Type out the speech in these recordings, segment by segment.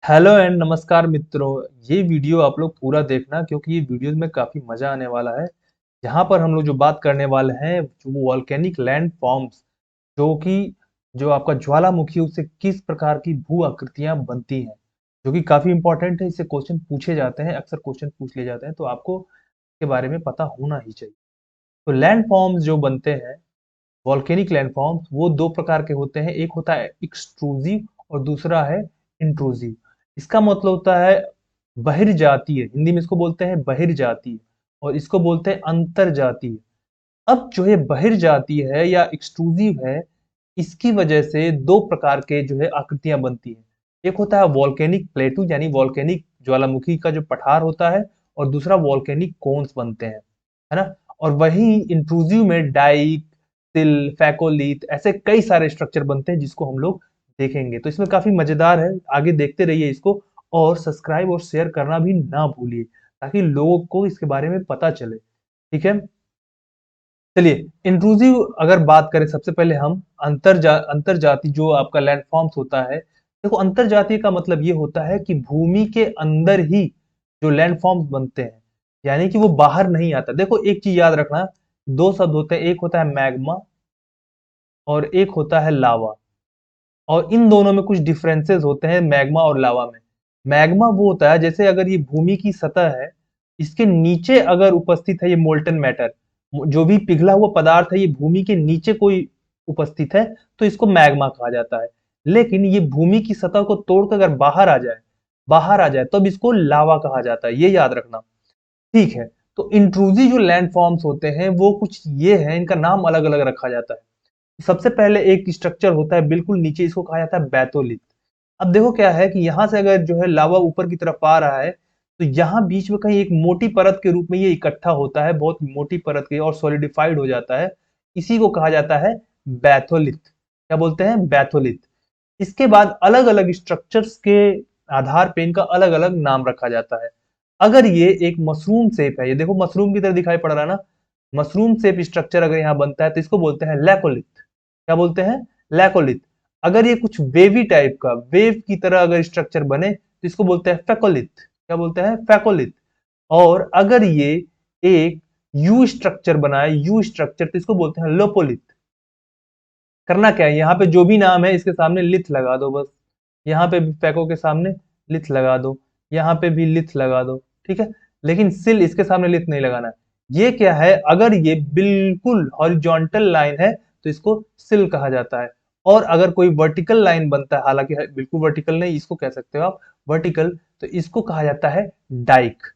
Hello and नमस्कार मित्रों। ये वीडियो आप लोग पूरा देखना क्योंकि ये वीडियो में काफी मजा आने वाला है। यहाँ पर हम लोग जो बात करने वाले हैं वो वॉल्केनिक लैंड फॉर्म्स, जो कि जो आपका ज्वालामुखी उससे किस प्रकार की भू आकृतियां बनती हैं, जो कि काफी इंपॉर्टेंट है। इससे क्वेश्चन पूछे जाते हैं, अक्सर क्वेश्चन पूछ लिए जाते हैं, तो आपको इसके बारे में पता होना ही चाहिए। तो लैंड फॉर्म्स जो बनते हैं, वॉल्केनिक लैंडफॉर्म्स, वो दो प्रकार के होते हैं। एक होता है एक्सट्रूसिव और दूसरा है इंट्रूसिव। इसका मतलब होता है बहिर्जातीय, हिंदी में इसको बोलते हैं बहिर्जातीय, और इसको बोलते हैं अंतर्जातीय। अब जो ये बहिर्जातीय है या एक्सट्रूसिव है, इसकी वजह से दो प्रकार के जो है आकृतियां बनती हैं। एक होता है वॉल्केनिक प्लेटू यानी वॉल्केनिक ज्वालामुखी का जो पठार होता है, और दूसरा वॉल्केनिक कोन्स बनते हैं, है ना। और वही इंट्रूसिव में डाइक, सिल, फैकोलिथ, ऐसे कई सारे स्ट्रक्चर बनते हैं जिसको हम लोग देखेंगे। तो इसमें काफी मजेदार है, आगे देखते रहिए इसको, और सब्सक्राइब और शेयर करना भी ना भूलिए ताकि लोगों को इसके बारे में पता चले। ठीक है, चलिए इंट्रूसिव अगर बात करें, सबसे पहले हम अंतरजाति जो आपका लैंडफॉर्म्स होता है। देखो, अंतरजातीय का मतलब ये होता है कि भूमि के अंदर ही जो लैंडफॉर्म्स बनते हैं, यानी कि वो बाहर नहीं आता। देखो, एक चीज याद रखना, दो शब्द होते हैं, एक होता है मैग्मा और एक होता है लावा। और इन दोनों में कुछ डिफरेंसेस होते हैं मैग्मा और लावा में। मैग्मा वो होता है, जैसे अगर ये भूमि की सतह है, इसके नीचे अगर उपस्थित है ये मोल्टन मैटर, जो भी पिघला हुआ पदार्थ है, ये भूमि के नीचे कोई उपस्थित है, तो इसको मैग्मा कहा जाता है। लेकिन ये भूमि की सतह को तोड़कर अगर बाहर आ जाए तब इसको लावा कहा जाता है, ये याद रखना। ठीक है, तो इंट्रूसिव जो लैंड फॉर्म्स होते हैं वो कुछ ये है, इनका नाम अलग अलग रखा जाता है। सबसे पहले एक स्ट्रक्चर होता है बिल्कुल नीचे, इसको कहा जाता है बैथोलिथ। अब देखो क्या है कि यहाँ से अगर जो है लावा ऊपर की तरफ आ रहा है, तो यहाँ बीच में कहीं एक मोटी परत के रूप में ये इकट्ठा होता है, बहुत मोटी परत के, और सॉलिडिफाइड हो जाता है। इसी को कहा जाता है बैथोलिथ। क्या बोलते हैं? बैथोलिथ। इसके बाद अलग अलग स्ट्रक्चर्स के आधार पे इनका अलग अलग नाम रखा जाता है। अगर ये एक मशरूम शेप है, ये देखो मशरूम की तरह दिखाई पड़ रहा है ना, मशरूम शेप स्ट्रक्चर अगर यहाँ बनता है तो इसको बोलते हैं लैकोलिथ। क्या बोलते हैं? लैकोलिथ। अगर ये कुछ वेवी टाइप का, वेव की तरह अगर स्ट्रक्चर बने तो इसको बोलते हैं फेकोलिथ। क्या बोलते हैं? फेकोलिथ। और अगर ये एक यू स्ट्रक्चर बनाए, यू स्ट्रक्चर, तो इसको बोलते हैं लोपोलिथ। करना क्या है, यहाँ पे जो भी नाम है इसके सामने लिथ लगा दो बस। यहाँ पे भी पैको के सामने लिथ लगा दो, यहाँ पे भी लिथ लगा दो, ठीक है। लेकिन सिल इसके सामने लिथ नहीं लगाना है। ये क्या है, अगर ये बिल्कुल हॉरिजॉन्टल लाइन है तो इसको सिल कहा जाता है। और अगर कोई वर्टिकल लाइन बनता है, हालांकि बिल्कुल वर्टिकल नहीं, इसको कह सकते हो आप वर्टिकल, तो इसको कहा जाता है डाइक।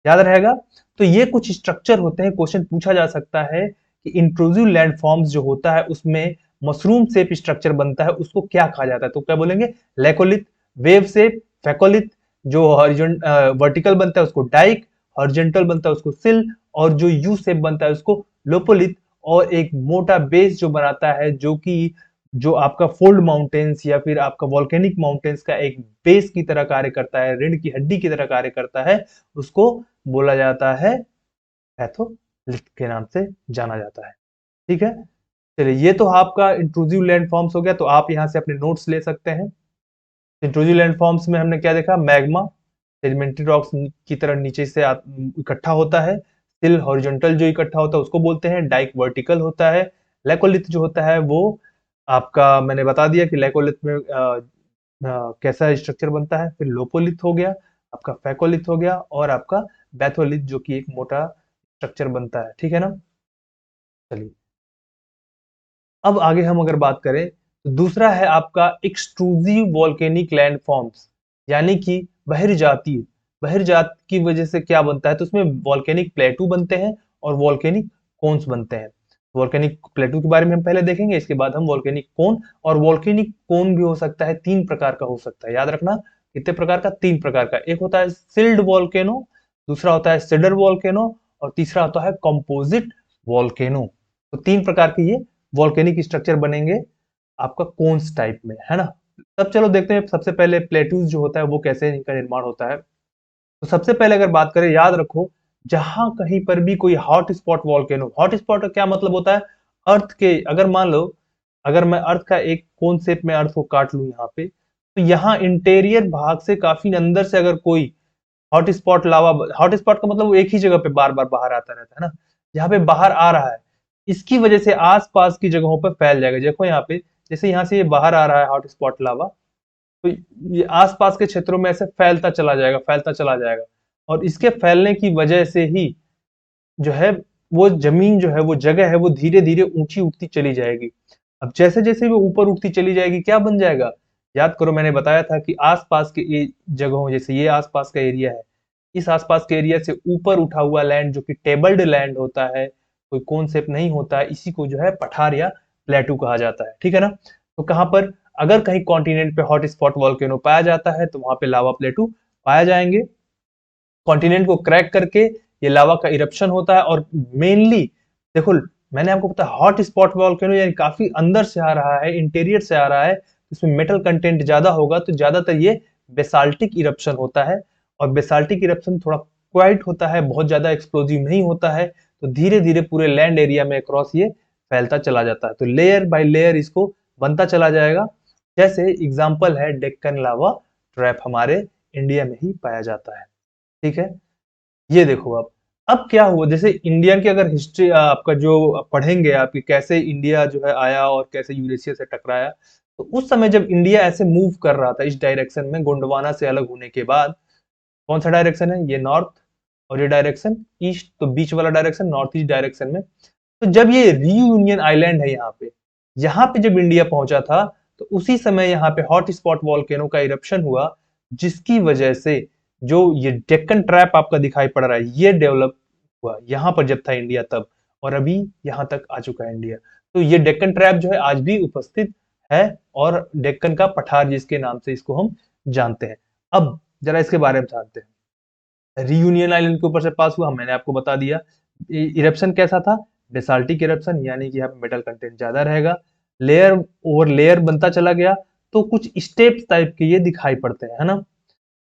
याद रहेगा। तो ये कुछ स्ट्रक्चर होते हैं, क्वेश्चन पूछा जा सकता है कि इंट्रूसिव लैंड फॉर्म्स जो होता है उसमें मशरूम शेप स्ट्रक्चर बनता है, उसको क्या कहा जाता है? तो क्या बोलेंगे? लैकोलिथ। Wave shape phacolith. जो वर्टिकल बनता है उसको डाइक, हॉरिजॉन्टल बनता है उसको सिल, और जो यू शेप बनता है उसको लोपोलिथ। और एक मोटा बेस जो बनाता है, जो कि जो आपका फोल्ड माउंटेन्स या फिर आपका वॉल्केनिक माउंटेन्स का एक बेस की तरह कार्य करता है, रीढ़ की हड्डी की तरह कार्य करता है, उसको बोला जाता है पैथोलिथ के नाम से जाना जाता है। ठीक है, चलिए ये तो आपका इंट्रूसिव लैंड फॉर्म्स हो गया, तो आप यहाँ से अपने नोट्स ले सकते हैं। इंट्रूसिव लैंड फॉर्म्स में हमने क्या देखा? मैग्मा सेडिमेंट्री रॉक्स की तरह नीचे से इकट्ठा होता है। सिल हॉरिजॉन्टल जो इकट्ठा होता है उसको बोलते हैं डाइक, वर्टिकल होता है। लैकोलिथ जो होता है वो आपका, मैंने बता दिया कि लैकोलिथ में कैसा स्ट्रक्चर बनता है। फिर लोपोलिथ हो गया, आपका फैकोलिथ हो गया, और आपका बैथोलिथ जो कि एक मोटा स्ट्रक्चर बनता है। ठीक है ना। चलिए अब आगे हम अगर बात करें, तो दूसरा है आपका एक्सट्रूसिव वॉल्केनिक लैंड फॉर्म्स, यानी कि बहिर्जातीय। बहिर्जात की वजह से क्या बनता है, तो उसमें वॉल्केनिक प्लेटू बनते हैं और वॉल्केनिक कोन्स बनते हैं। वॉल्केनिक प्लेटू के बारे में हम पहले देखेंगे, इसके बाद हम वॉल्केनिक कोन। और वॉल्केनिक कोन भी हो सकता है, तीन प्रकार का हो सकता है, याद रखना। कितने प्रकार का? तीन प्रकार का। एक होता है सिल्ड वॉल्केनो, दूसरा होता है सिडर वॉल्केनो, और तीसरा होता है कंपोजिट वॉल्केनो। तो तीन प्रकार के ये वॉल्केनिक स्ट्रक्चर बनेंगे आपका कोन्स टाइप में, है ना। तब चलो देखते हैं सबसे पहले प्लेटूज जो होता है वो कैसे इनका निर्माण होता है। तो सबसे पहले अगर बात करें, याद रखो, जहां कहीं पर भी कोई hot spot volcano, hot spot का क्या मतलब होता है? अर्थ के, अगर मान लो, अगर मैं अर्थ का एक कोन शेप में अर्थ को काट लूं यहाँ पे, तो यहाँ इंटीरियर भाग से काफी अंदर से अगर कोई हॉट स्पॉट लावा, हॉट स्पॉट का मतलब वो एक ही जगह पे बार बार बाहर आता रहता है ना, यहाँ पे बाहर आ रहा है, इसकी वजह से आसपास की जगहों पर फैल जाएगा। देखो यहाँ पे जैसे यहाँ से ये बाहर आ रहा है हॉट स्पॉट लावा, तो ये आसपास के क्षेत्रों में ऐसे फैलता चला जाएगा, फैलता चला जाएगा, और इसके फैलने की वजह से ही जो है वो जमीन जो है, वो जगह है, वो धीरे धीरे ऊंची उठती चली जाएगी। अब जैसे जैसे वो ऊपर उठती चली जाएगी क्या बन जाएगा, याद करो मैंने बताया था कि आसपास के जगहों, जैसे ये आसपास का एरिया है, इस आसपास के एरिया से ऊपर उठा हुआ लैंड जो कि टेबल्ड लैंड होता है, कोई कॉन्सेप्ट नहीं होता है, इसी को जो है पठार या प्लेटू कहा जाता है, ठीक है ना। तो कहाँ पर अगर कहीं कॉन्टिनेंट पे हॉट स्पॉट वॉल्केनो पाया जाता है तो वहां पे लावा प्लेटू पाया जाएंगे। कॉन्टिनेंट को क्रैक करके ये लावा का इरप्शन होता है, और मेनली देखो मैंने आपको बताया हॉट स्पॉट वॉल्केनो यानी काफी अंदर से आ रहा है, इंटीरियर से आ रहा है, इसमें मेटल कंटेंट ज्यादा होगा, तो ज्यादातर ये बेसाल्टिक इरप्शन होता है। और बेसाल्टिक इरप्शन थोड़ा क्वाइट होता है, बहुत ज्यादा एक्सप्लोजिव नहीं होता है, तो धीरे धीरे पूरे लैंड एरिया में अक्रॉस ये फैलता चला जाता है, तो लेयर बाय लेयर इसको बनता चला जाएगा। जैसे एग्जाम्पल है डेक्कन लावा ट्रैप, हमारे इंडिया में ही पाया जाता है, ठीक है। ये देखो अब क्या हुआ, जैसे इंडिया की अगर हिस्ट्री आपका जो पढ़ेंगे आप कि कैसे इंडिया जो है आया और कैसे यूरेशिया से टकराया, तो उस समय जब इंडिया ऐसे मूव कर रहा था इस डायरेक्शन में, गोंडवाना से अलग होने के बाद, कौन सा डायरेक्शन है, ये नॉर्थ, और ये डायरेक्शन ईस्ट, तो बीच वाला डायरेक्शन नॉर्थ ईस्ट डायरेक्शन में। तो जब ये रियूनियन आइलैंड है यहाँ पे जब इंडिया पहुंचा था, तो उसी समय यहाँ पे हॉट स्पॉट वॉल्केनो का इरप्शन हुआ, जिसकी वजह से जो ये डेक्कन ट्रैप आपका दिखाई पड़ रहा है ये डेवलप हुआ यहाँ पर जब था इंडिया तब, और अभी यहाँ तक आ चुका है इंडिया। तो ये डेक्कन ट्रैप जो है आज भी उपस्थित है, और डेक्कन का पठार जिसके नाम से इसको हम जानते हैं। अब जरा इसके बारे में जानते हैं। रियूनियन आइलैंड के ऊपर से पास हुआ, मैंने आपको बता दिया। इरप्शन कैसा था, बेसाल्टिक इरप्शन, यानी कि यहाँ पे मेटल कंटेंट ज्यादा रहेगा, लेयर ओवर लेयर बनता चला गया, तो कुछ स्टेप्स टाइप के ये दिखाई पड़ते हैं, है ना।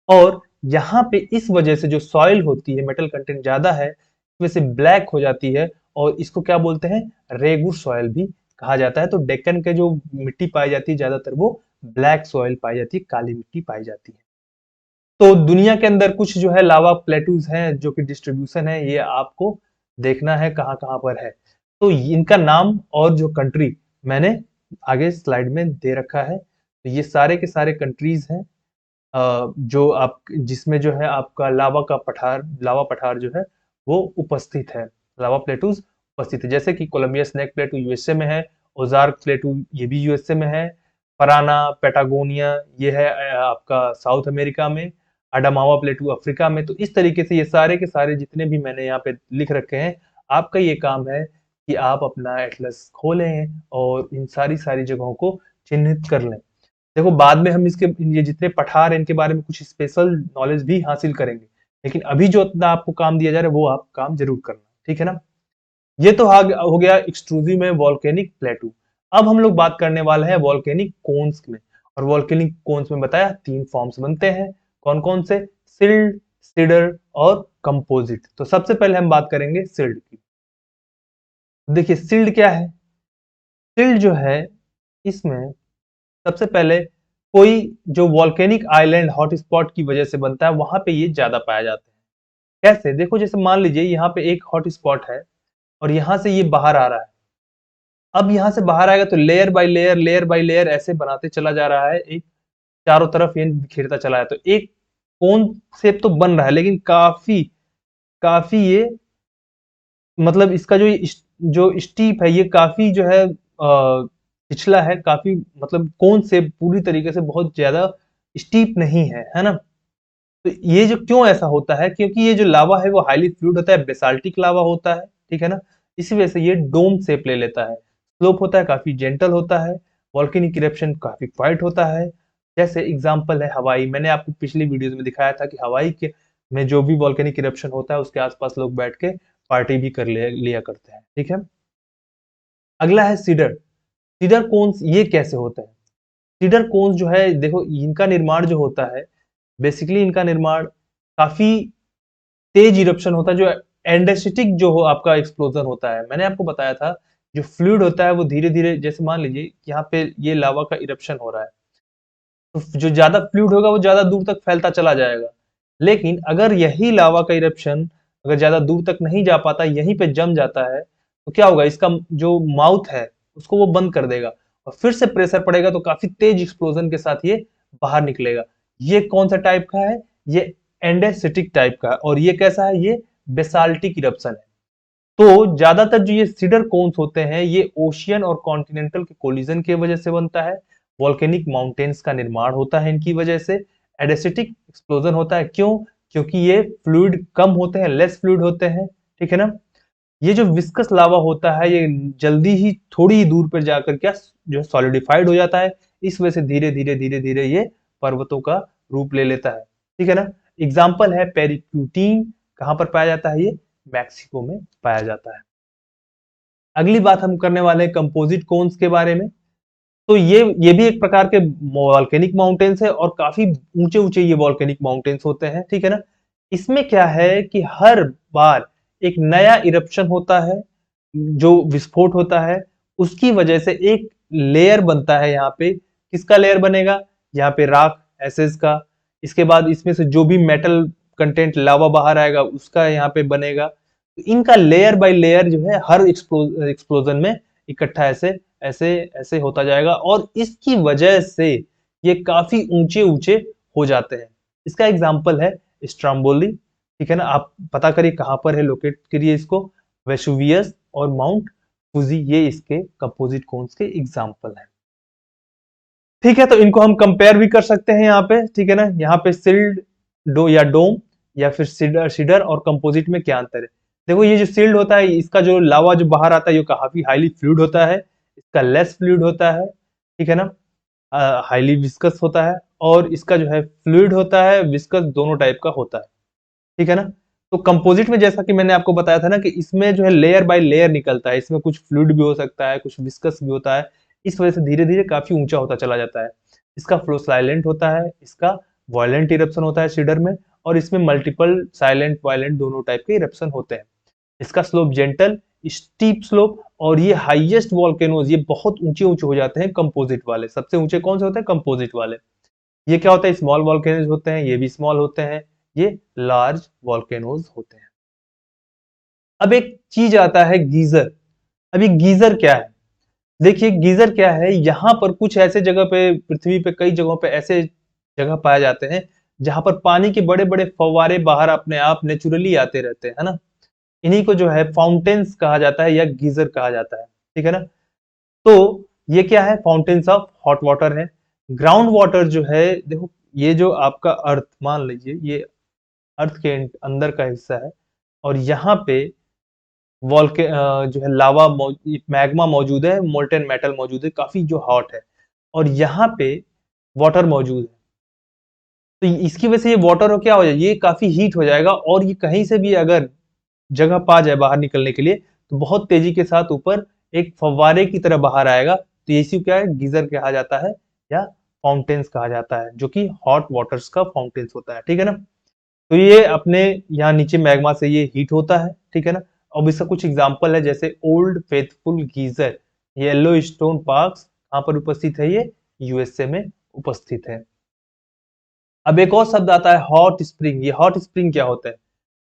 और यहाँ पे इस वजह से जो सॉइल होती है, मेटल कंटेंट ज्यादा है, इस वजह से ब्लैक हो जाती है, और इसको क्या बोलते हैं, रेगुर सॉइल भी कहा जाता है। तो डेक्कन के जो मिट्टी पाई जाती है ज्यादातर वो ब्लैक सॉइल पाई जाती है, काली मिट्टी पाई जाती है। तो दुनिया के अंदर कुछ जो है लावा प्लेटूज हैं जो कि डिस्ट्रीब्यूशन है, ये आपको देखना है कहाँ कहाँ पर है। तो इनका नाम और जो कंट्री मैंने आगे स्लाइड में दे रखा है, तो ये सारे के सारे कंट्रीज हैं जो आप जिसमें जो है आपका लावा पठार जो है वो उपस्थित है, लावा प्लेटूज उपस्थित है। जैसे कि कोलंबिया स्नेक प्लेटू यूएसए में है, ओजार्क प्लेटू ये भी यूएसए में है, पराना पेटागोनिया ये है आपका साउथ अमेरिका में, अडामावा प्लेटू अफ्रीका में। तो इस तरीके से ये सारे के सारे जितने भी मैंने यहाँ पे लिख रखे हैं, आपका ये काम है कि आप अपना एटलस खोलें और इन सारी सारी जगहों को चिन्हित कर लें। देखो बाद में हम इसके ये जितने पठार हैं इनके बारे में कुछ स्पेशल नॉलेज भी हासिल करेंगे, लेकिन अभी जो इतना आपको काम दिया जा रहा है वो आप काम जरूर करना, ठीक है ना। ये तो हो गया एक्सट्रूजिव में वॉल्केनिक प्लेटू। अब हम लोग बात करने वाले हैं वॉल्केनिक कोन्स में, और वॉल्केनिक कोन्स में बताया तीन फॉर्म्स बनते हैं, कौन कौन से, सिल्ड, सीडर और कंपोजिट। तो सबसे पहले हम बात करेंगे सिल्ड की। देखिए सिल्ड क्या है, सिल्ड जो है इसमें सबसे पहले कोई जो वॉल्केनिक आइलैंड हॉटस्पॉट की वजह से बनता है वहां पे ये ज्यादा पाया जाता है। कैसे, देखो जैसे मान लीजिए यहाँ पे एक हॉट स्पॉट है और यहाँ से ये बाहर आ रहा है। अब यहाँ से बाहर आएगा तो लेयर बाय लेयर ऐसे बनाते चला जा रहा है, एक चारों तरफ ये बिखेरता चला है, तो एक कोन शेप तो बन रहा है, लेकिन काफी काफी ये मतलब इसका जो स्टीप है ये काफी जो है पिछला है, काफी मतलब कोन से पूरी तरीके से बहुत ज्यादा स्टीप नहीं है ना। तो ये जो क्यों ऐसा होता है, क्योंकि ये जो लावा है वो हाईली फ्लूइड होता है, बेसाल्टिक लावा होता है, ठीक है ना। इसी वजह से ये डोम शेप ले लेता है, स्लोप होता है, काफी जेंटल होता है, वॉल्केनिक इरप्शन काफी क्वाइट होता है। जैसे एग्जांपल है हवाई, मैंने आपको पिछली वीडियोस में दिखाया था कि हवाई के में जो भी वॉल्केनिक इरप्शन होता है उसके आसपास लोग बैठ के पार्टी भी कर लिया करते हैं, ठीक है। अगला है सीडर। सीडर कोन्स ये कैसे होता है, सीडर कोन्स जो है देखो इनका निर्माण जो होता है, बेसिकली इनका निर्माण काफी तेज इरप्शन होता है, जो एंडेसिटिक जो हो आपका एक्सप्लोजन होता है। मैंने आपको बताया था जो फ्लूइड होता है वो धीरे धीरे, जैसे मान लीजिए यहाँ पे ये लावा का इरप्शन हो रहा है, तो जो ज्यादा फ्लूइड होगा वो ज्यादा दूर तक फैलता चला जाएगा। लेकिन अगर यही लावा का इरप्शन अगर ज्यादा दूर तक नहीं जा पाता, यहीं पे जम जाता है, तो क्या होगा, इसका जो माउथ है उसको वो बंद कर देगा और फिर से प्रेशर पड़ेगा तो काफी तेज एक्सप्लोजन के साथ ये बाहर निकलेगा। ये कौन सा टाइप का है? ये एंडेसिटिक टाइप का है। और ये कैसा है? ये बेसाल्टिक इरप्शन है। तो ज्यादातर जो ये सीडर कोन्स होते हैं ये ओशियन और कॉन्टिनेंटल के कोलिजन की वजह से बनता है। वॉल्केनिक माउंटेन्स का निर्माण होता है इनकी वजह से। एडेसिटिक एक्सप्लोजन होता है, क्यों? क्योंकि ये फ्लूइड कम होते हैं, लेस फ्लूइड होते हैं, ठीक है ना। ये जो विस्कस लावा होता है ये जल्दी ही थोड़ी ही दूर पर जाकर क्या जो है सॉलिडिफाइड हो जाता है। इस वजह से धीरे धीरे धीरे धीरे ये पर्वतों का रूप ले लेता है, ठीक है ना। एग्जाम्पल है पेरिप्यूटीन। कहां पर पाया जाता है? ये मैक्सिको में पाया जाता है। अगली बात हम करने वाले हैं कंपोजिट कोन्स के बारे में। तो ये भी एक प्रकार के वॉल्केनिक माउंटेन्स है और काफी ऊंचे ऊंचे ये वॉल्केनिक माउंटेन्स होते हैं, ठीक है ना। इसमें क्या है कि हर बार एक नया इरप्शन होता है, जो विस्फोट होता है, उसकी वजह से एक लेयर बनता है यहाँ पे। किसका लेयर बनेगा? यहाँ पे रॉक एसेस का। इसके बाद इसमें से जो भी मेटल कंटेंट लावा बाहर आएगा उसका यहाँ पे बनेगा। तो इनका लेयर बाय लेयर जो है हर एक्सप्लोजन में इकट्ठा ऐसे ऐसे ऐसे होता जाएगा और इसकी वजह से ये काफी ऊंचे ऊंचे हो जाते हैं। इसका एग्जाम्पल है स्ट्रम्बोली, ठीक है ना। आप पता करिए कहां पर है, लोकेट करिए इसको। वेसुवियस और माउंट फुजी ये इसके कंपोजिट कोन्स के एग्जाम्पल है, ठीक है। तो इनको हम कंपेयर भी कर सकते हैं यहाँ पे, ठीक है ना। यहाँ पे सिल्ड डो या डोम या फिर सीडर सीडर और कंपोजिट में क्या अंतर है? देखो ये जो सील्ड होता है इसका जो लावा जो बाहर आता है ये काफी हाईली फ्लूइड होता है, इसका लेस फ्लूइड होता है, ठीक है ना। हाईली विस्कस होता है। और इसका जो है फ्लूइड होता है, विस्कस, दोनों टाइप का होता है, ठीक है ना। तो कंपोजिट में जैसा कि मैंने आपको बताया था ना कि इसमें जो है लेयर बाय लेयर निकलता है, इसमें कुछ फ्लूइड भी हो सकता है, कुछ विस्कस भी होता है। इस वजह से धीरे धीरे काफी ऊंचा होता चला जाता है। इसका फ्लो साइलेंट होता है, इसका वायलेंट इरप्शन होता है सीडर में। और इसमें मल्टीपल साइलेंट वायलेंट दोनों टाइप के इरप्शन होते हैं। इसका स्लोप जेंटल, स्टीप स्लोप। और ये हाईएस्ट वॉल्केनोज ये बहुत ऊंचे ऊंचे हो जाते हैं कंपोजिट वाले। सबसे ऊंचे कौन से होते हैं? कंपोजिट वाले। ये क्या होता है? स्मॉल वॉल्केनोज होते हैं, ये भी स्मॉल होते हैं, ये लार्ज वॉल्केनोज होते हैं। अब एक चीज आता है गीजर। अब ये गीजर क्या है? देखिए गीजर क्या है, यहाँ पर कुछ ऐसे जगह पे, पृथ्वी पे कई जगहों पे ऐसे जगह पाए जाते हैं जहां पर पानी के बड़े बड़े फव्वारे बाहर अपने आप नेचुरली आते रहते हैं, है ना। इन्हीं को जो है फाउंटेन्स कहा जाता है या गीजर कहा जाता है, ठीक है ना। तो ये क्या है? फाउंटेन्स ऑफ हॉट वाटर है। ग्राउंड वाटर जो है, देखो ये जो आपका अर्थ, मान लीजिए ये अर्थ के अंदर का हिस्सा है और यहाँ पे वॉल्के जो है लावा मैग्मा मौजूद है, मोल्टेन मेटल मौजूद है, काफी जो हॉट है। और यहाँ पे वाटर मौजूद है। तो इसकी वजह से ये वाटर हो क्या हो जाए, ये काफी हीट हो जाएगा और ये कहीं से भी अगर जगह पा जाए बाहर निकलने के लिए तो बहुत तेजी के साथ ऊपर एक फव्वारे की तरह बाहर आएगा। तो इसी को क्या है? गीजर कहा जाता है या फाउंटेन्स कहा जाता है, जो कि हॉट वाटर्स का फाउंटेन्स होता है, ठीक है ना। तो ये अपने यहाँ नीचे मैग्मा से ये हीट होता है, ठीक है ना। अब इसका कुछ एग्जांपल है, जैसे old faithful geyser, yellow stone parks, कहाँ पर उपस्थित है? ये यूएसए में उपस्थित है। अब एक और शब्द आता है हॉट स्प्रिंग। ये हॉट स्प्रिंग क्या होता है?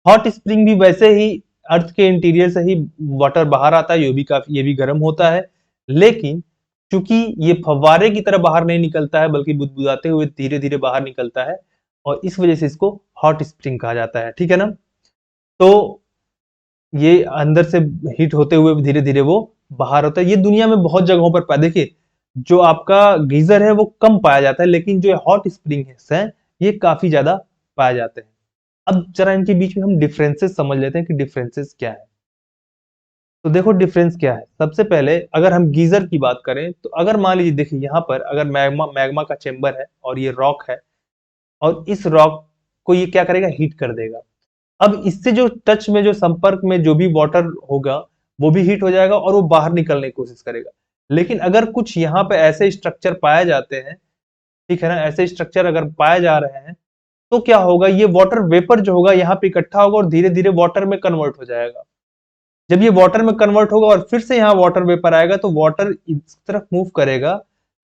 हॉट स्प्रिंग भी वैसे ही अर्थ के इंटीरियर से ही वाटर बाहर आता है, ये भी गर्म होता है। लेकिन चूंकि ये फव्वारे की तरह बाहर नहीं निकलता है बल्कि बुदबुदाते हुए धीरे धीरे बाहर निकलता है और इस वजह से इसको हॉट स्प्रिंग कहा जाता है, ठीक है ना। तो ये अंदर से हीट होते हुए धीरे धीरे वो बाहर होता है। ये दुनिया में बहुत जगहों पर पाया, देखिए जो आपका गीजर है वो कम पाया जाता है, लेकिन जो हॉट स्प्रिंग है ये काफी ज्यादा पाए जाते हैं। अब जरा इनके बीच में हम डिफरेंसेस समझ लेते हैं कि डिफरेंसेस क्या है। तो देखो डिफरेंस क्या है। सबसे पहले अगर हम गीजर की बात करें तो अगर मान लीजिए, देखिए यहाँ पर अगर मैग्मा मैग्मा का चेंबर है और ये रॉक है और इस रॉक को ये क्या करेगा? हीट कर देगा। अब इससे जो टच में, जो संपर्क में जो भी वाटर होगा वो भी हीट हो जाएगा और वो बाहर निकलने की कोशिश करेगा। लेकिन अगर कुछ यहाँ पे ऐसे स्ट्रक्चर पाए जाते हैं, ठीक है ना, ऐसे स्ट्रक्चर अगर पाए जा रहे हैं तो क्या होगा? ये वाटर वेपर जो होगा यहाँ पे इकट्ठा होगा और धीरे धीरे वाटर में कन्वर्ट हो जाएगा। जब ये वाटर में कन्वर्ट होगा और फिर से यहाँ वाटर वेपर आएगा तो वाटर इस तरफ मूव करेगा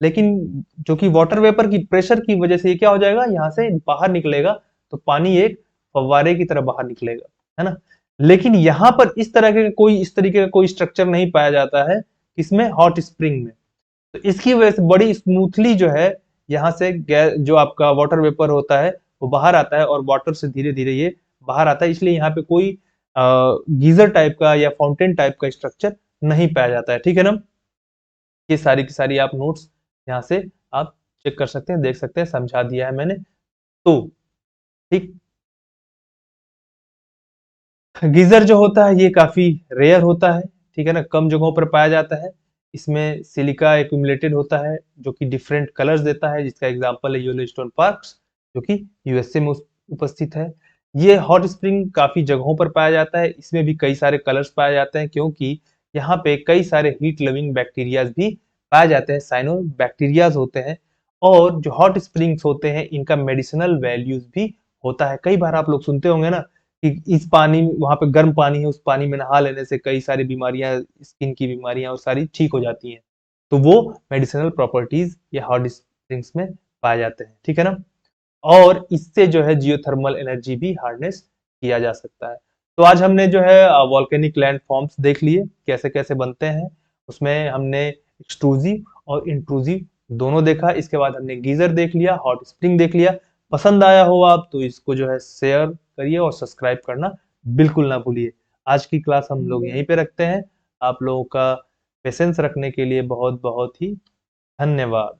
लेकिन जो कि वाटर वेपर की प्रेशर की वजह से ये क्या हो जाएगा, यहाँ से बाहर निकलेगा, तो पानी एक फव्वारे की तरह बाहर निकलेगा, है ना। लेकिन यहाँ पर इस तरीके का कोई स्ट्रक्चर नहीं पाया जाता है, किसमें, हॉट स्प्रिंग में। तो इसकी वजह से बड़ी स्मूथली जो है यहाँ से गैस, जो आपका वाटर वेपर होता है वो बाहर आता है, और वाटर से धीरे धीरे ये बाहर आता है, इसलिए यहाँ पे कोई गीजर टाइप का या फाउंटेन टाइप का स्ट्रक्चर नहीं पाया जाता है, ठीक है ना। ये सारी की सारी आप नोट्स यहाँ से आप चेक कर सकते हैं, देख सकते हैं, समझा दिया है मैंने। तो ठीक, गीजर जो होता है ये काफी रेयर होता है, ठीक है ना, कम जगहों पर पाया जाता है। इसमें सिलिका एक्यूमुलेटेड होता है जो कि डिफरेंट कलर्स देता है, जिसका एग्जांपल है येलोस्टोन पार्क्स, जो कि यूएसए में उपस्थित है। ये हॉट स्प्रिंग काफी जगहों पर पाया जाता है, इसमें भी कई सारे कलर्स पाए जाते हैं, क्योंकि यहाँ पे कई सारे हीट लविंग बैक्टीरियाज भी पाए जाते हैं, साइनो बैक्टीरियाज होते हैं। और जो हॉट स्प्रिंग्स होते हैं इनका मेडिसिनल वैल्यूज भी होता है। कई बार आप लोग सुनते होंगे ना कि इस पानी, वहां पे गर्म पानी है, उस पानी में नहा लेने से कई सारी बीमारियां, स्किन की बीमारियां और सारी ठीक हो जाती हैं। तो वो मेडिसिनल प्रॉपर्टीज ये हॉट स्प्रिंग्स में पाए जाते हैं, ठीक है ना। और इससे जो है जियोथर्मल एनर्जी भी हार्नेस किया जा सकता है। तो आज हमने जो है वॉल्केनिक लैंड फॉर्म्स देख लिए, कैसे कैसे बनते हैं। उसमें हमने एक्सट्रूसिव और इंट्रूसिव दोनों देखा, इसके बाद हमने गीजर देख लिया, हॉट स्प्रिंग देख लिया। पसंद आया हो आप तो इसको जो है शेयर करिए और सब्सक्राइब करना बिल्कुल ना भूलिए। आज की क्लास हम लोग यहीं पे रखते हैं। आप लोगों का पेशेंस रखने के लिए बहुत बहुत ही धन्यवाद।